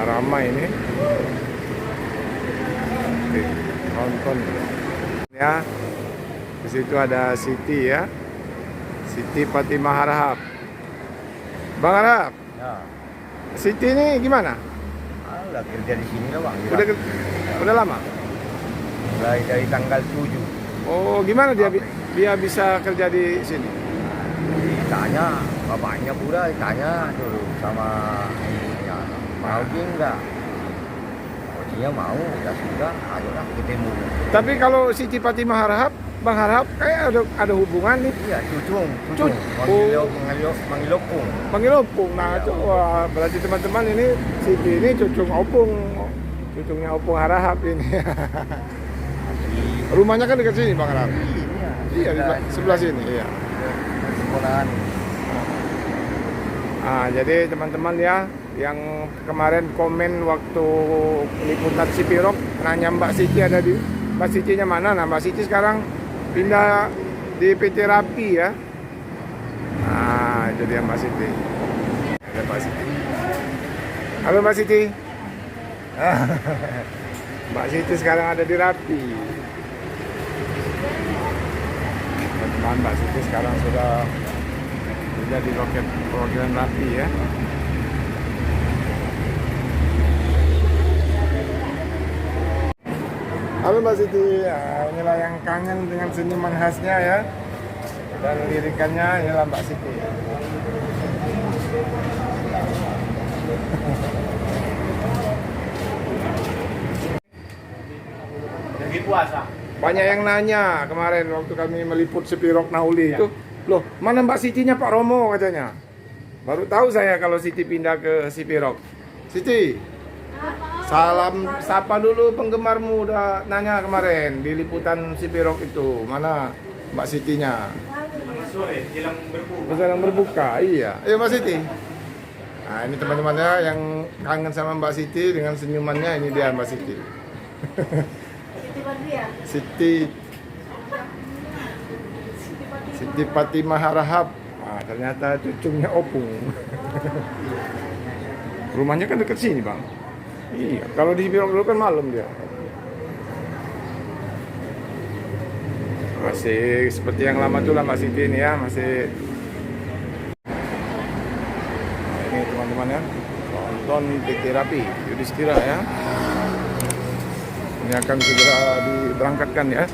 ramai ini. Oke, nonton ya. Di situ ada Siti ya. Siti Fatimah Harahap. Bang Harahap, Ya, Siti ini gimana? udah kerja di sini lah bang. Udah lama? Mulai dari tanggal 7. Oh, gimana dia bisa kerja di sini? Ditanya bapaknya pula, ditanya dulu sama ibunya, mau dia enggak? Bapaknya mau, ya sudah, ayolah ketemu. Tapi kalau Siti Fatimah Harahap, Bang Harahap kayak ada hubungan nih. Iya, cucung, Cuc- manggil opung. Panggil Opung. Nah, Iya, wah, berarti teman-teman ini Siti ini cucung Opung. Cucungnya Opung Harahap ini. Rumahnya kan dekat sini, Bang Harahap. Iya, di sebelah sini, iya. Sekolahan. Nah, jadi teman-teman ya, yang kemarin komen waktu liputan Sipirok nanya Mbak Siti ada di Mbak Sitinya mana? Nah, Mbak Siti sekarang pindah di PT Rapi ya. Nah, itu dia Mbak Siti. Ada Mbak Siti. Halo Mbak Siti. Mbak Siti sekarang ada di Rapi. Teman-teman, Mbak Siti sekarang sudah di loket perwakilan Rapi ya. Halo Mbak Siti, ya, inilah yang kangen dengan senyuman khasnya ya. Dan lirikannya inilah Mbak Siti. Lagi puasa. Banyak yang nanya kemarin waktu kami meliput Sipirok Nauli itu, loh mana Mbak Sitinya Pak Romo katanya. Baru tahu saya kalau Siti pindah ke Sipirok. Siti, salam sapa dulu penggemarmu udah nanya kemarin di liputan Sipirok itu, mana Mbak Sitinya? Sore, jelang berbuka. Sedang berbuka, iya. Ayo Mbak Siti. Nah ini teman-temannya yang kangen sama Mbak Siti dengan senyumannya, ini dia Mbak Siti. Siti Siti Fatimah Harahap. Nah, ternyata cucunya Opung. Rumahnya kan dekat sini Bang. Iya, kalau di Sipirok dulu kan malam dia. Masih seperti yang lama tuh lah Mbak Siti ini ya, masih. Nah, ini teman-teman ya, nonton PT Rapi Yudhistira ya. Ini akan segera diberangkatkan ya.